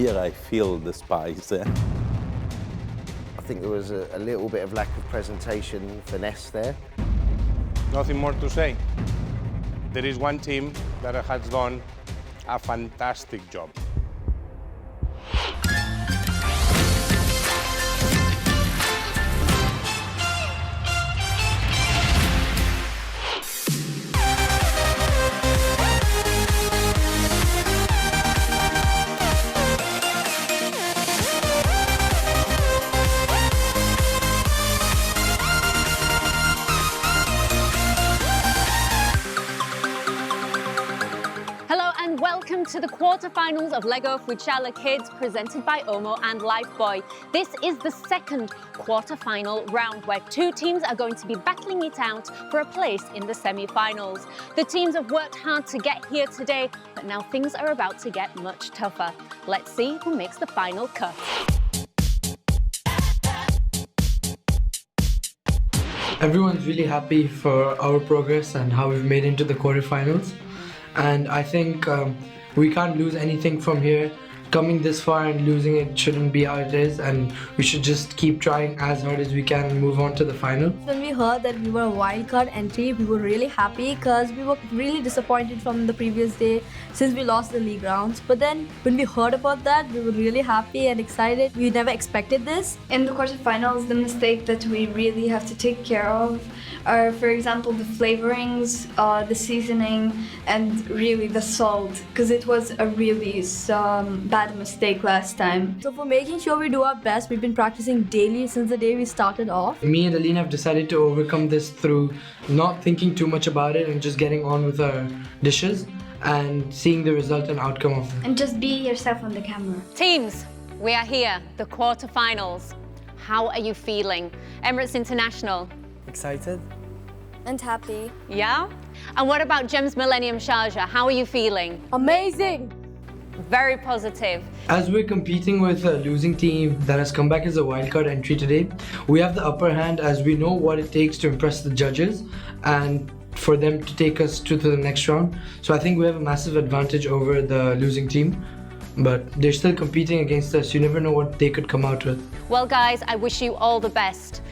Here I feel the spice. I think there was a little bit of lack of presentation, finesse there. Nothing more to say. There is one team that has done a fantastic job. Welcome to the quarterfinals of Lego Foodshala Kids presented by Omo and Lifebuoy. This is the second quarterfinal round where two teams are going to be battling it out for a place in the semi-finals. The teams have worked hard to get here today, but now things are about to get much tougher. Let's see who makes the final cut. Everyone's really happy for our progress and how we've made into the quarterfinals. And I think we can't lose anything from here. Coming this far and losing it shouldn't be how it is, and we should just keep trying as hard as we can and move on to the final. When we heard that we were a wildcard entry, we were really happy because we were really disappointed from the previous day since we lost the league rounds. But then when we heard about that, we were really happy and excited. We never expected this. In the quarterfinals, the mistake that we really have to take care of are, for example, the flavorings, the seasoning, and really the salt, because it was a really bad mistake last time. So for making sure we do our best, we've been practicing daily since the day we started off. Me and Aline have decided to overcome this through not thinking too much about it and just getting on with our dishes and seeing the result and outcome of them. And just be yourself on the camera. Teams, we are here, the quarterfinals. How are you feeling? Emirates International. Excited. And happy. Yeah? And what about Gems Millennium Sharjah? How are you feeling? Amazing! Very positive. As we're competing with a losing team that has come back as a wildcard entry today, we have the upper hand as we know what it takes to impress the judges and for them to take us to the next round. So I think we have a massive advantage over the losing team, but they're still competing against us. You never know what they could come out with. Well, guys, I wish you all the best.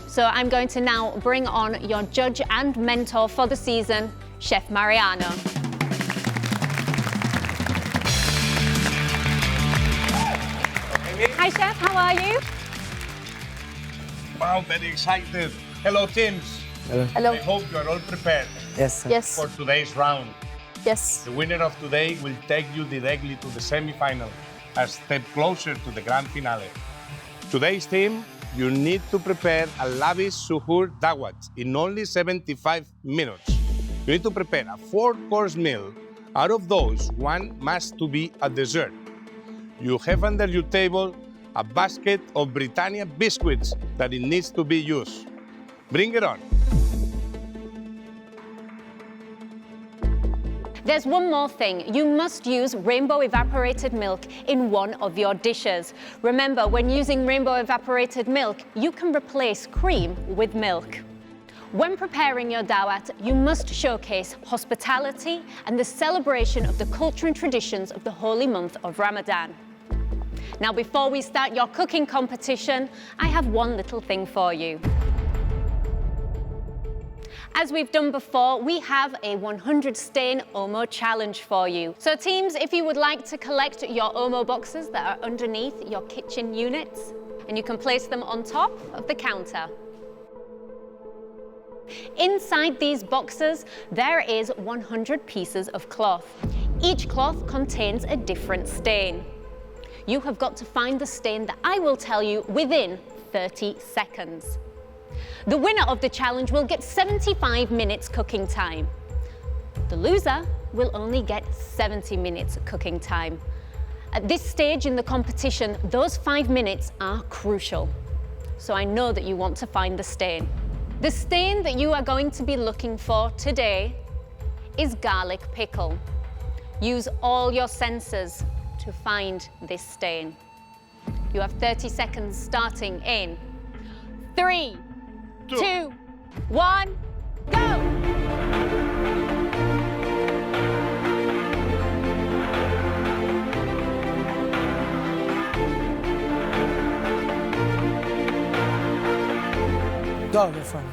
So I'm going to now bring on your judge and mentor for the season, Chef Mariano. Hi, Chef, how are you? Wow, very excited. Hello, teams. Hello. Hello. I hope you are all prepared Yes. Yes. for today's round. Yes. The winner of today will take you directly to the semi-final, a step closer to the grand finale. Today's team, you need to prepare a lavish suhoor dawat in only 75 minutes. You need to prepare a 4-course meal. Out of those, one must to be a dessert. You have under your table a basket of Britannia biscuits that it needs to be used. Bring it on. There's one more thing. You must use rainbow evaporated milk in one of your dishes. Remember, when using rainbow evaporated milk, you can replace cream with milk. When preparing your dawat, you must showcase hospitality and the celebration of the culture and traditions of the holy month of Ramadan. Now, before we start your cooking competition, I have one little thing for you. As we've done before, we have a 100 stain Omo challenge for you. So teams, if you would like to collect your Omo boxes that are underneath your kitchen units, and you can place them on top of the counter. Inside these boxes, there is 100 pieces of cloth. Each cloth contains a different stain. You have got to find the stain that I will tell you within 30 seconds. The winner of the challenge will get 75 minutes cooking time. The loser will only get 70 minutes cooking time. At this stage in the competition, those 5 minutes are crucial. So I know that you want to find the stain. The stain that you are going to be looking for today is garlic pickle. Use all your senses to find this stain. You have 30 seconds starting in 3, 2, 1, go! Go, you're fine.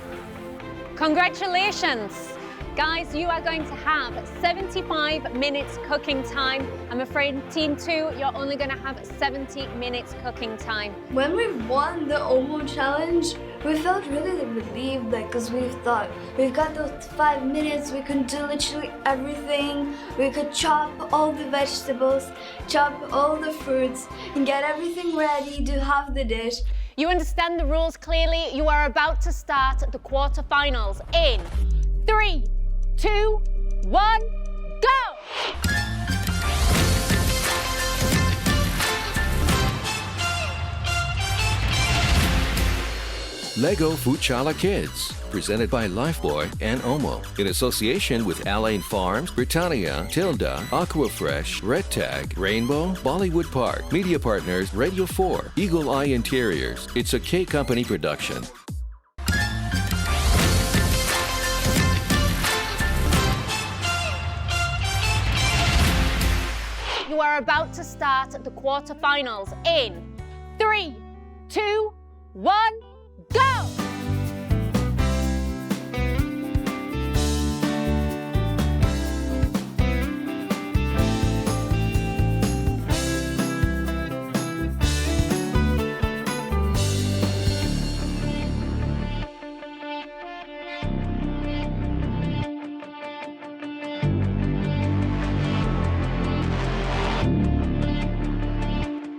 Congratulations! Guys, you are going to have 75 minutes cooking time. I'm afraid Team 2, you're only going to have 70 minutes cooking time. When we won the Omo challenge, we felt really relieved, because we thought we've got those 5 minutes, we can do literally everything. We could chop all the vegetables, chop all the fruits, and get everything ready to have the dish. You understand the rules clearly. You are about to start the quarterfinals in 3, 2, 1, go! Lego Foodshala Kids, presented by Lifebuoy and Omo, in association with Alain Farms, Britannia, Tilda, Aquafresh, Red Tag, Rainbow, Bollywood Park, Media Partners, Radio 4, Eagle Eye Interiors. It's a KKompany production. You are about to start the quarterfinals in 3, 2, 1, go!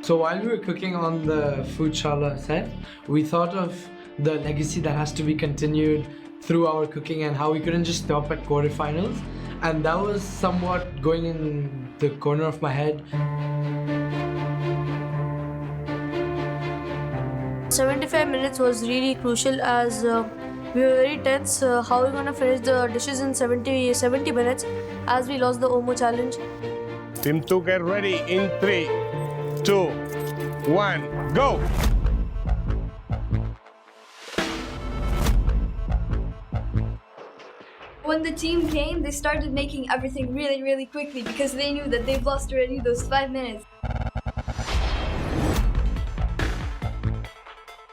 So while we were cooking on the Foodshala set, we thought of the legacy that has to be continued through our cooking and how we couldn't just stop at quarterfinals. And that was somewhat going in the corner of my head. 75 minutes was really crucial as we were very tense how we're gonna finish the dishes in 70 minutes as we lost the Omo challenge. Team 2, get ready in 3, 2, 1, go! When the team came, they started making everything really, really quickly because they knew that they've lost already those 5 minutes.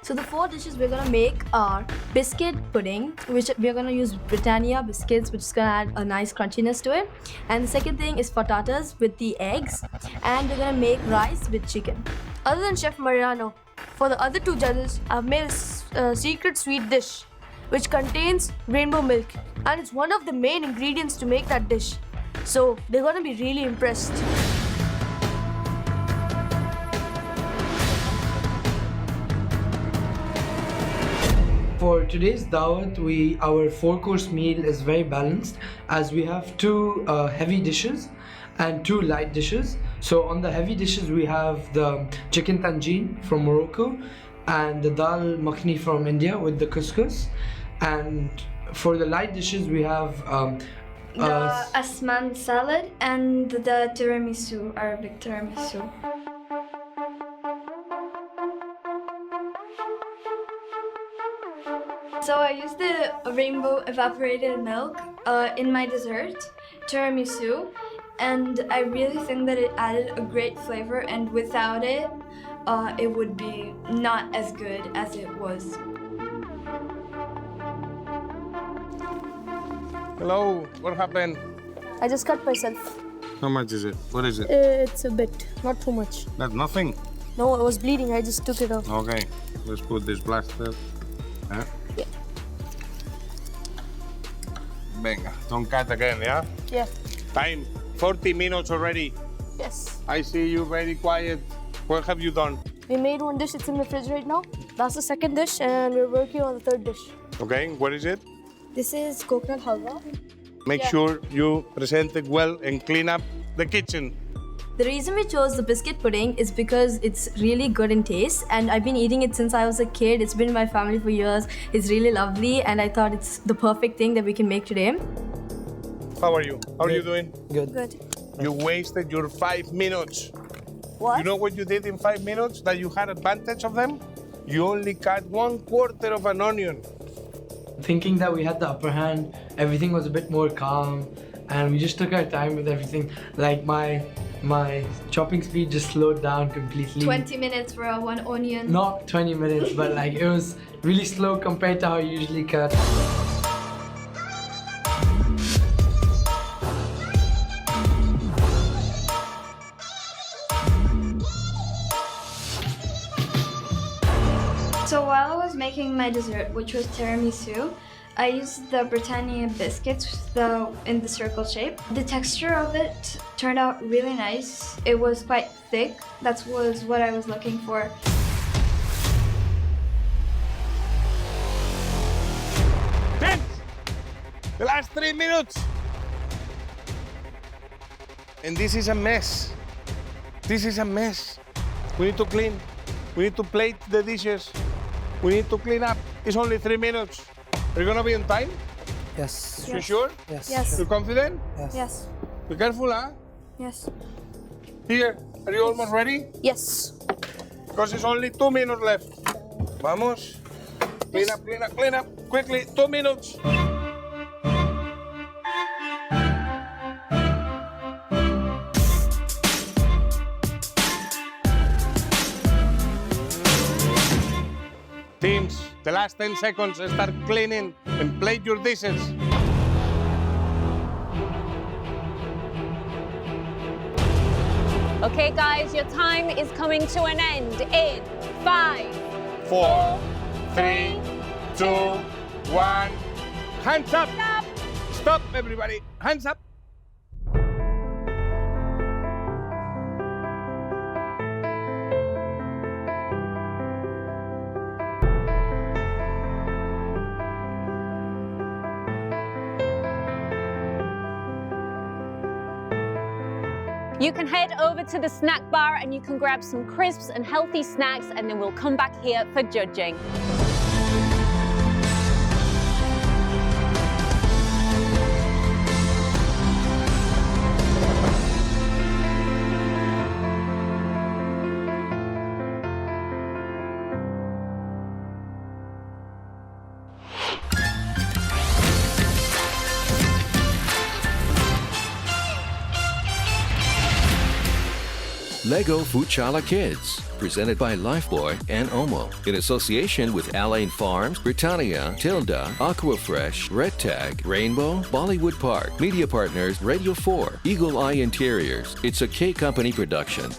So the 4 dishes we're gonna make are biscuit pudding, which we're gonna use Britannia biscuits, which is gonna add a nice crunchiness to it. And the second thing is patatas with the eggs, and we're gonna make rice with chicken. Other than Chef Mariano, for the other 2 judges, I've made a secret sweet dish, which contains rainbow milk, and it's one of the main ingredients to make that dish. So they're gonna be really impressed. For today's dawat, our 4-course meal is very balanced as we have 2 heavy dishes and 2 light dishes. So on the heavy dishes we have the chicken tanjeen from Morocco and the dal makhni from India with the couscous. And for the light dishes we have The asman salad and the tiramisu, Arabic tiramisu. So I used the rainbow evaporated milk in my dessert, tiramisu, and I really think that it added a great flavor, and without it, it would be not as good as it was. Hello, what happened? I just cut myself. How much is it? What is it? It's a bit, not too much. That's nothing. No, I was bleeding, I just took it off. Okay, let's put this plaster. Huh? Yeah. Venga, don't cut again, yeah? Yeah. Time, 40 minutes already. Yes. I see you very quiet. What have you done? We made 1 dish, it's in the fridge right now. That's the 2nd dish, and we're working on the 3rd dish. Okay, what is it? This is coconut halwa. Make sure you present it well and clean up the kitchen. The reason we chose the biscuit pudding is because it's really good in taste, and I've been eating it since I was a kid. It's been in my family for years. It's really lovely, and I thought it's the perfect thing that we can make today. How are you? How are you doing? good. Good. You wasted your 5 minutes. What? You know what you did in 5 minutes that you had advantage of them? You only cut 1/4 of an onion. Thinking that we had the upper hand, everything was a bit more calm and we just took our time with everything. Like my my chopping speed just slowed down completely. 20 minutes for one onion. Not 20 minutes, but like it was really slow compared to how I usually cut. So while I was making my dessert, which was tiramisu, I used the Britannia biscuits in the circle shape. The texture of it turned out really nice. It was quite thick. That was what I was looking for. Ten! The last 3 minutes! And this is a mess. This is a mess. We need to clean. We need to plate the dishes. We need to clean up. It's only 3 minutes. Are you gonna be on time? Yes. You sure? Yes. Yes. You confident? Yes. Be careful, huh? Yes. Here, are you almost ready? Yes. Because it's only 2 minutes left. Vamos. Clean up, clean up, clean up. Quickly, 2 minutes. Teams, the last 10 seconds, start cleaning and plate your dishes. Okay, guys, your time is coming to an end in 5, 4, 3, 2, 1. Hands up. Stop, everybody. Hands up. You can head over to the snack bar and you can grab some crisps and healthy snacks, and then we'll come back here for judging. Lego Foodshala Kids, presented by Lifebuoy and Omo, in association with Alain Farms, Britannia, Tilda, Aquafresh, Red Tag, Rainbow, Bollywood Park, media partners Radio 4, Eagle Eye Interiors. It's a KKompany production.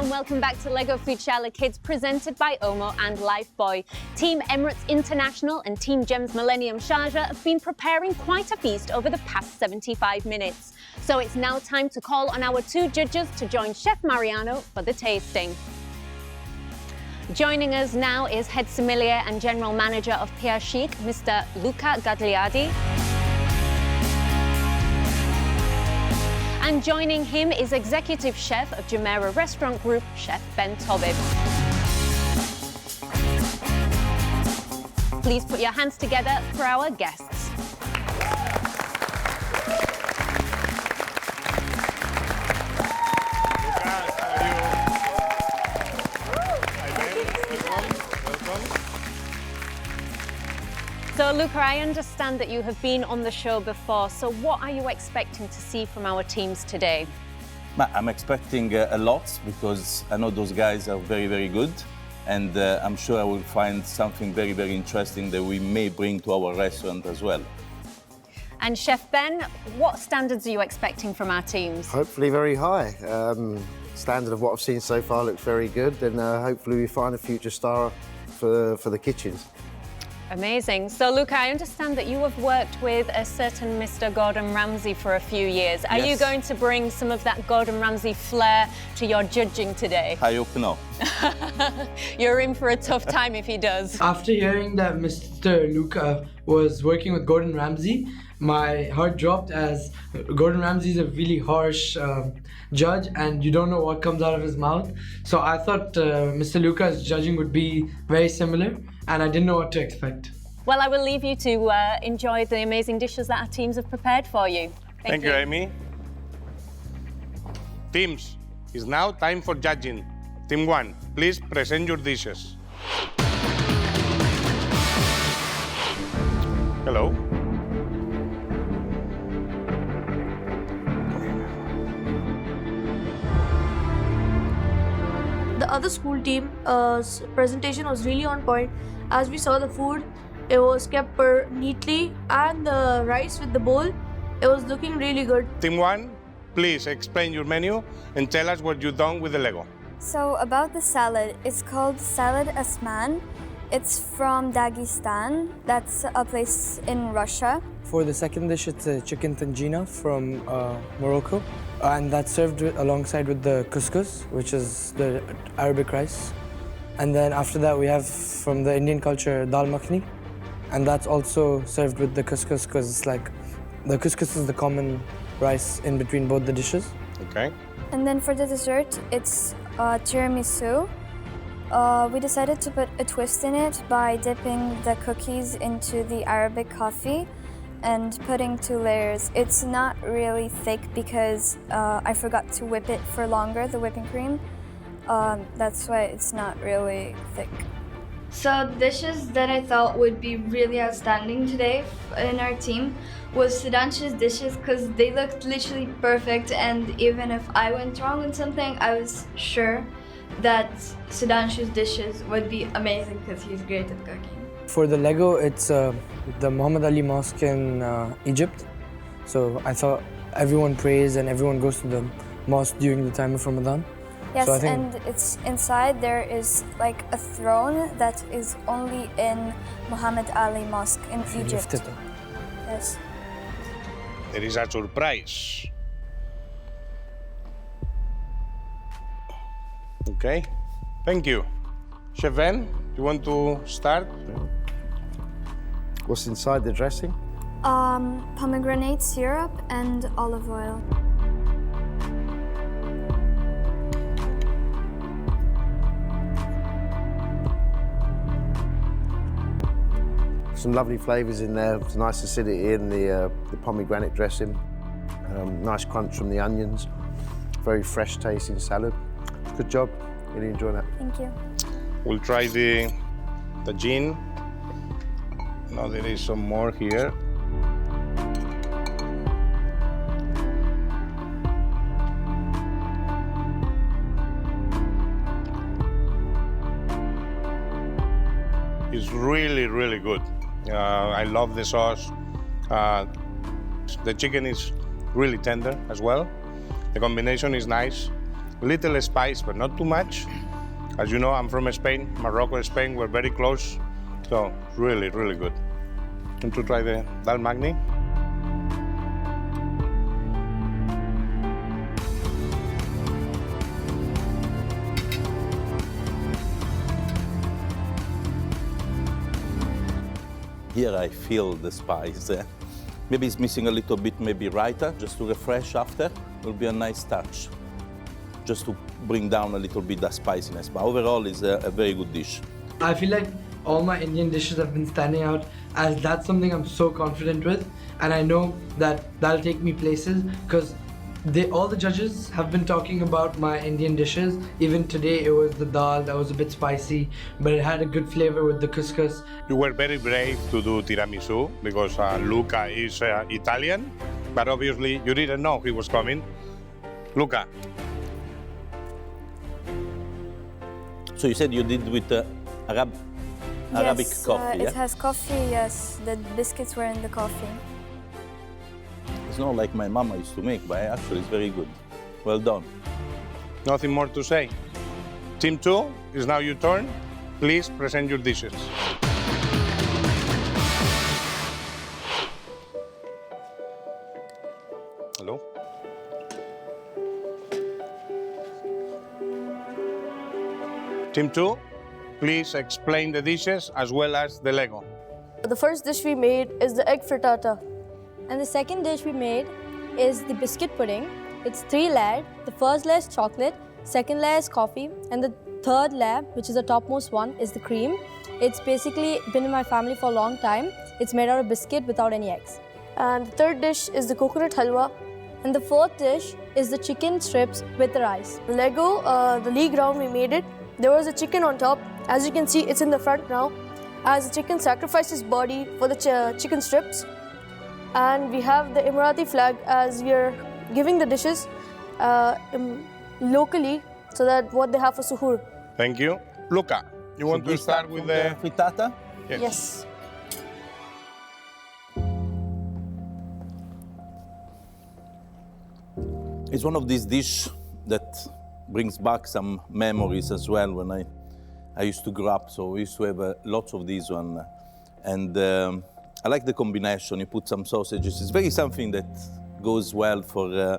Welcome back to Lego Foodshala Kids, presented by Omo and Lifebuoy. Team Emirates International and Team Gems Millennium Sharjah have been preparing quite a feast over the past 75 minutes. So it's now time to call on our two judges to join Chef Mariano for the tasting. Joining us now is Head Sommelier and General Manager of PIERCHIC, Mr. LUCA Gagliardi. And joining him is Executive Chef of Jumeirah Restaurant Group, Chef Ben TOBITT. Please put your hands together for our guests. So, Luca, I understand that you have been on the show before, so what are you expecting to see from our teams today? I'm expecting a lot because I know those guys are very, very good, and I'm sure I will find something very, very interesting that we may bring to our restaurant as well. And Chef Ben, what standards are you expecting from our teams? Hopefully very high. Standard of what I've seen so far looks very good, and hopefully we find a future star for the kitchens. Amazing. So, Luca, I understand that you have worked with a certain Mr. Gordon Ramsay for a few years. Are you going to bring some of that Gordon Ramsay flair to your judging today? I hope no. You're in for a tough time if he does. After hearing that Mr. Luca was working with Gordon Ramsay, my heart dropped, as Gordon Ramsay is a really harsh judge and you don't know what comes out of his mouth. So I thought Mr. Luca's judging would be very similar, and I didn't know what to expect. Well, I will leave you to enjoy the amazing dishes that our teams have prepared for you. Thank you, Amy. Teams, it's now time for judging. Team 1, please present your dishes. Hello. The other school team presentation was really on point. As we saw the food, it was kept neatly, and the rice with the bowl, it was looking really good. Team 1, please explain your menu and tell us what you've done with the Lego. So about the salad, it's called Salad Asman. It's from Dagestan. That's a place in Russia. For the second dish, it's a chicken tanjina from Morocco. And that's served alongside with the couscous, which is the Arabic rice. And then after that, we have from the Indian culture, dal makhani. And that's also served with the couscous because it's like, the couscous is the common rice in between both the dishes. Okay. And then for the dessert, it's tiramisu. We decided to put a twist in it by dipping the cookies into the Arabic coffee and putting 2 layers. It's not really thick because I forgot to whip it for longer, the whipping cream. That's why it's not really thick. So dishes that I thought would be really outstanding today in our team was Sudhanshu's dishes because they looked literally perfect, and even if I went wrong on something, I was sure that Sudhanshu's dishes would be amazing because he's great at cooking. For the Lego, it's the Muhammad Ali Mosque in Egypt. So I thought everyone prays and everyone goes to the mosque during the time of Ramadan. Yes, so and it's inside there is like a throne that is only in Muhammad Ali Mosque in Egypt. Yes. There is a surprise. Okay, thank you. Chef Ben, you want to start? What's inside the dressing? Pomegranate syrup and olive oil. Some lovely flavours in there. It's nice acidity in the pomegranate dressing. Nice crunch from the onions. Very fresh tasting salad. Good job. Really enjoy that. Thank you. We'll try the gin. Now there is some more here. It's really, really good. I love the sauce. The chicken is really tender as well. The combination is nice. Little spice, but not too much. As you know, I'm from Spain, Morocco, Spain. We're very close. So really, really good. Want to try the dal makhani? Here I feel the spice. Maybe it's missing a little bit, maybe raita, just to refresh after. Will be a nice touch, just to bring down a little bit the spiciness. But overall, it's a very good dish. I feel like all my Indian dishes have been standing out as that's something I'm so confident with, and I know that that'll take me places because all the judges have been talking about my Indian dishes. Even today it was the dal that was a bit spicy, but it had a good flavor with the couscous. You were very brave to do tiramisu because Luca is Italian, but obviously you didn't know he was coming. Luca. So you said you did with Arabic coffee, It has coffee, yes. The biscuits were in the coffee. It's not like my mama used to make, but actually it's very good. Well done. Nothing more to say. Team 2, it's now your turn. Please present your dishes. Hello? Team 2, please explain the dishes as well as the Lego. The first dish we made is the egg frittata. And the second dish we made is the biscuit pudding. It's 3 layered. The first layer is chocolate, second layer is coffee, and the third layer, which is the topmost one, is the cream. It's basically been in my family for a long time. It's made out of biscuit without any eggs. And the third dish is the coconut halwa. And the fourth dish is the chicken strips with the rice. The Lego, the league round we made it. There was a chicken on top. As you can see, it's in the front now. as the chicken sacrificed his body for the chicken strips. And we have the Emirati flag as we are giving the dishes locally so that what they have for suhoor. Thank you. Luca, you want to start with the frittata? Yes. It's one of these dishes that brings back some memories as well when I used to grow up. So we used to have lots of these one. And I like the combination. You put some sausages. It's very something that goes well for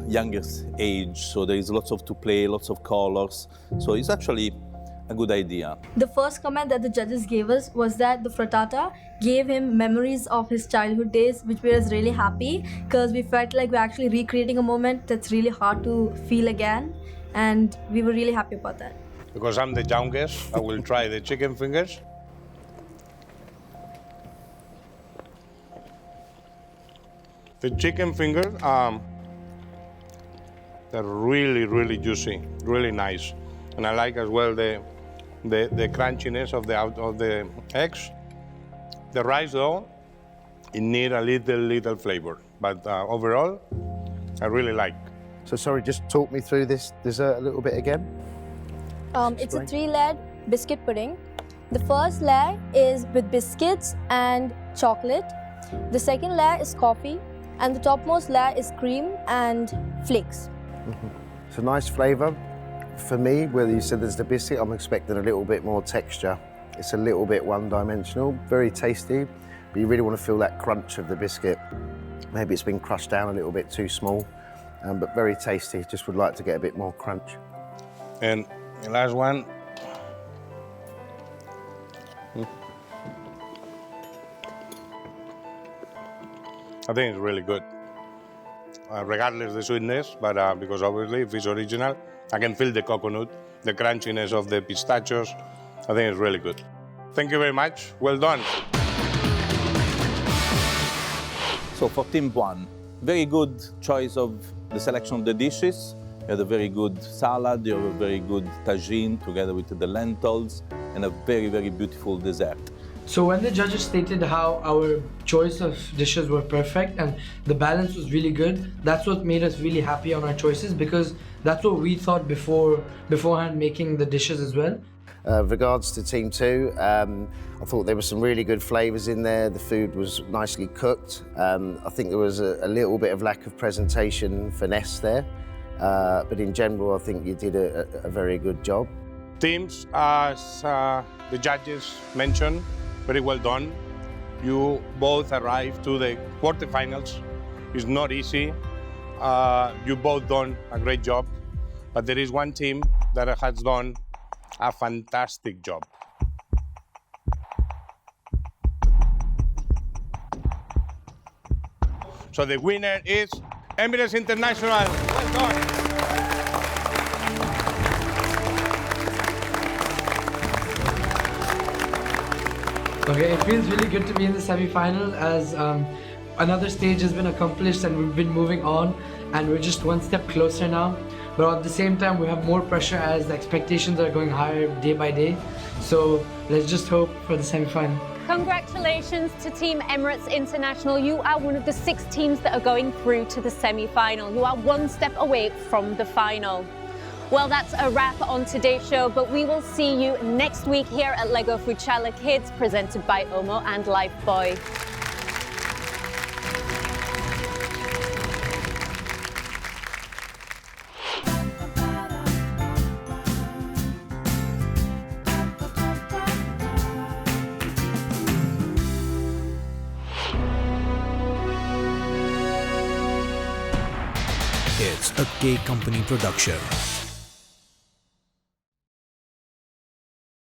younger age. So there is lots of to play, lots of colors. So it's actually a good idea. The first comment that the judges gave us was that the frittata gave him memories of his childhood days, which made us really happy because we felt like we're actually recreating a moment that's really hard to feel again, and we were really happy about that. Because I'm the youngest, I will try the chicken fingers. The chicken fingers, they're really, really juicy, really nice. And I like as well the crunchiness of the eggs. The rice though, it needs a little flavor. But overall, I really like. So sorry, just talk me through this dessert a little bit again. It's a 3-layered biscuit pudding. The first layer is with biscuits and chocolate. The second layer is coffee. And the topmost layer is cream and flakes. It's a nice flavour. For me, whether you said there's the biscuit, I'm expecting a little bit more texture. It's a little bit one-dimensional, very tasty, but you really want to feel that crunch of the biscuit. Maybe it's been crushed down a little bit too small, but very tasty. Just would like to get a bit more crunch. And the last one. I think it's really good, regardless of the sweetness, but because obviously if it's original, I can feel the coconut, the crunchiness of the pistachios. I think it's really good. Thank you very much. Well done. So for team one, very good choice of the selection of the dishes. You had a very good salad, you have a very good tagine together with the lentils, and a very, very beautiful dessert. So when the judges stated how our choice of dishes were perfect and the balance was really good, that's what made us really happy on our choices, because that's what we thought beforehand making the dishes as well. Regards to team two, I thought there were some really good flavours in there. The food was nicely cooked. I think there was a little bit of lack of presentation finesse there, but in general, I think you did a very good job. Teams, as the judges mentioned, very well done. You both arrived to the quarterfinals. It's not easy. You both done a great job, but there is one team that has done a fantastic job. So the winner is Emirates International. Well done. Okay, it feels really good to be in the semi-final as another stage has been accomplished and we've been moving on and we're just one step closer now. But at the same time, we have more pressure as the expectations are going higher day by day. So let's just hope for the semi-final. Congratulations to Team Emirates International. You are one of the 6 teams that are going through to the semi-final. You are one step away from the final. Well, that's a wrap on today's show, but we will see you next week here at Lego Foodshala Kids, presented by Omo and Lifebuoy. It's a KKompany production.